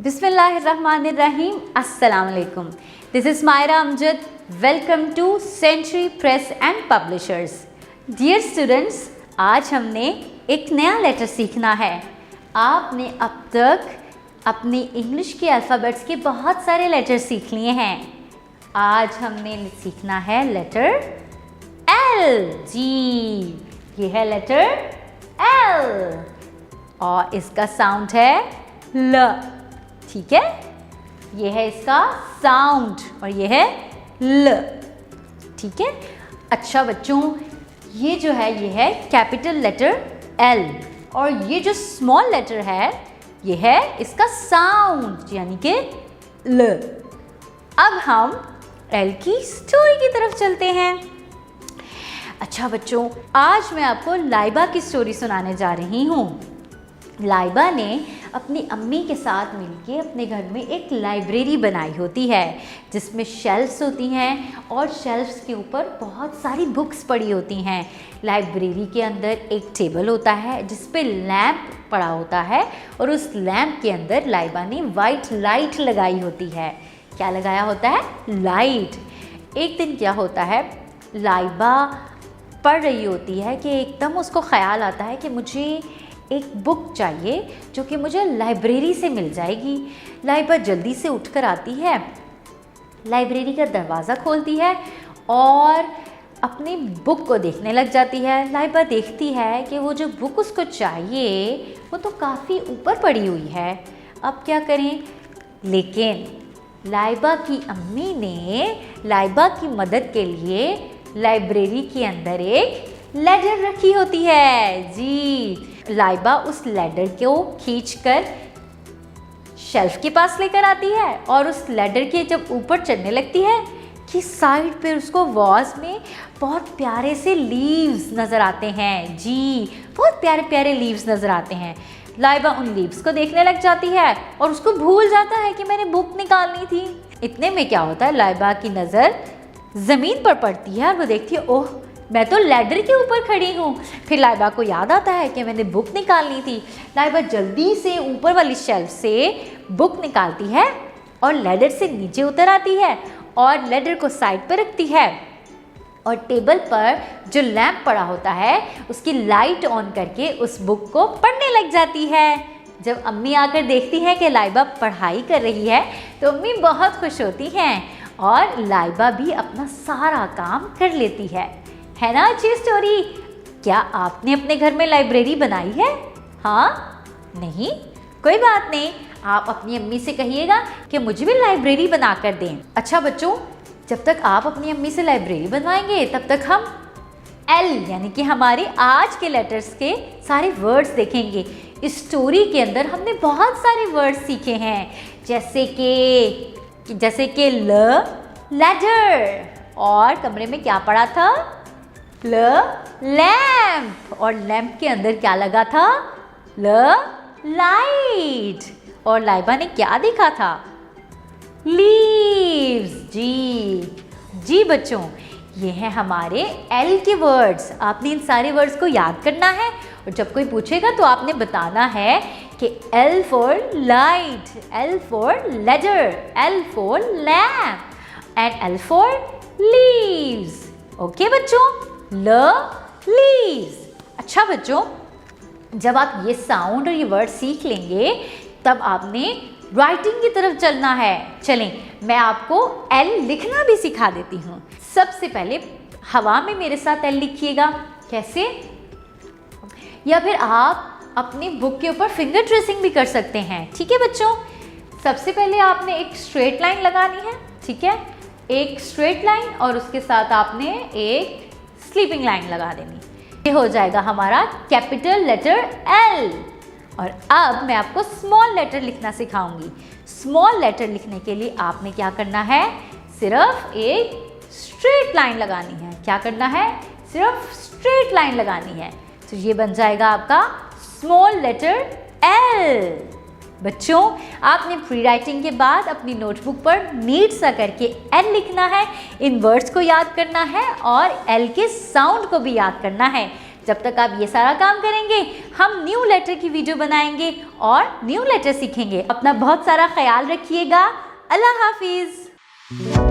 Bismillahirrahmanirrahim. Assalamu alaikum. This is Myra Amjad. Welcome to Century Press and Publishers. Dear students, आज हमने एक नया letter सीखना है। आपने अब तक अपने इंग्लिश के अल्फ़ाबेट्स के बहुत सारे लेटर सीख लिए हैं। आज हमने सीखना है लेटर एल। जी, ये है लेटर एल और इसका साउंड है ल। ठीक है, ये है इसका साउंड और ये है ल। ठीक है, अच्छा बच्चों, ये जो है ये है कैपिटल लेटर एल और ये जो स्मॉल लेटर है ये है इसका साउंड यानी कि ल। अब हम एल की स्टोरी की तरफ चलते हैं। अच्छा बच्चों, आज मैं आपको लाइबा की स्टोरी सुनाने जा रही हूँ। लाइबा ने अपनी अम्मी के साथ मिलके अपने घर में एक लाइब्रेरी बनाई होती है जिसमें शेल्फ्स होती हैं और शेल्फ्स के ऊपर बहुत सारी बुक्स पड़ी होती हैं। लाइब्रेरी के अंदर एक टेबल होता है जिस पे लैंप पड़ा होता है और उस लैंप के अंदर लाइबा ने वाइट लाइट लगाई होती है। क्या लगाया होता है? लाइट। एक दिन क्या होता है, लाइबा पढ़ रही होती है कि एकदम उसको ख्याल आता है कि मुझे एक बुक चाहिए जो कि मुझे लाइब्रेरी से मिल जाएगी। लाइबा जल्दी से उठकर आती है, लाइब्रेरी का दरवाज़ा खोलती है और अपनी बुक को देखने लग जाती है। लाइबा देखती है कि वो जो बुक उसको चाहिए वो तो काफ़ी ऊपर पड़ी हुई है। अब क्या करें? लेकिन लाइबा की अम्मी ने लाइबा की मदद के लिए लाइब्रेरी के अंदर एक लैडर रखी होती है। जी, लाइबा उस लैडर को खींचकर शेल्फ के पास लेकर आती है और उस लैडर के जब ऊपर चढ़ने लगती है कि साइड पर उसको वॉल्स में बहुत प्यारे से लीव्स नज़र आते हैं। जी, बहुत प्यारे प्यारे लीव्स नज़र आते हैं। लाइबा उन लीव्स को देखने लग जाती है और उसको भूल जाता है कि मैंने बुक निकालनी थी। इतने में क्या होता है, लाइबा की नज़र ज़मीन पर पड़ती है और वो देखती है, ओह मैं तो लैडर के ऊपर खड़ी हूँ। फिर लाइबा को याद आता है कि मैंने बुक निकालनी थी। लाइबा जल्दी से ऊपर वाली शेल्फ से बुक निकालती है और लैडर से नीचे उतर आती है और लैडर को साइड पर रखती है और टेबल पर जो लैंप पड़ा होता है उसकी लाइट ऑन करके उस बुक को पढ़ने लग जाती है। जब अम्मी आकर देखती है कि लाइबा पढ़ाई कर रही है तो अम्मी बहुत खुश होती हैं और लाइबा भी अपना सारा काम कर लेती है ना। अच्छी स्टोरी। क्या आपने अपने घर में लाइब्रेरी बनाई है? हाँ? नहीं? कोई बात नहीं, आप अपनी अम्मी से कहिएगा कि मुझे भी लाइब्रेरी बना कर दें। अच्छा बच्चों, जब तक आप अपनी अम्मी से लाइब्रेरी बनवाएंगे तब तक हम एल यानी कि हमारे आज के लेटर्स के सारे वर्ड्स देखेंगे। इस स्टोरी के अंदर हमने बहुत सारे वर्ड्स सीखे हैं जैसे कि ल लैडर और कमरे में क्या पड़ा था? ल लैम्प और लैम्प के अंदर क्या लगा था? ल लाइट और लाइबा ने क्या देखा था? लीव्स। जी बच्चों, ये हैं हमारे एल के वर्ड्स। आपने इन सारे वर्ड्स को याद करना है और जब कोई पूछेगा तो आपने बताना है कि L for light, L for ladder, L for lamp and L for leaves. Okay बच्चों, ल लीव्स। अच्छा बच्चों, जब आप ये साउंड और ये वर्ड सीख लेंगे तब आपने राइटिंग की तरफ चलना है। चलें, मैं आपको एल लिखना भी सिखा देती हूँ। सबसे पहले हवा में मेरे साथ एल लिखिएगा। कैसे? या फिर आप अपनी बुक के ऊपर फिंगर ट्रेसिंग भी कर सकते हैं। ठीक है बच्चों, सबसे पहले आपने एक स्ट्रेट लाइन लगानी है। ठीक है, एक स्ट्रेट लाइन और उसके साथ आपने एक स्लीपिंग लाइन लगा देनी। ये हो जाएगा हमारा कैपिटल लेटर एल। और अब मैं आपको स्मॉल लेटर लिखना सिखाऊंगी। स्मॉल लेटर लिखने के लिए आपने क्या करना है? सिर्फ एक स्ट्रेट लाइन लगानी है। क्या करना है? सिर्फ स्ट्रेट लाइन लगानी है। तो ये बन जाएगा आपका स्मॉल लेटर एल। बच्चों, आपने प्री राइटिंग के बाद अपनी नोटबुक पर नीट सा करके एल लिखना है, इन वर्ड्स को याद करना है और एल के साउंड को भी याद करना है। जब तक आप ये सारा काम करेंगे हम न्यू लेटर की वीडियो बनाएंगे और न्यू लेटर सीखेंगे। अपना बहुत सारा ख्याल रखिएगा। अल्लाह हाफिज़।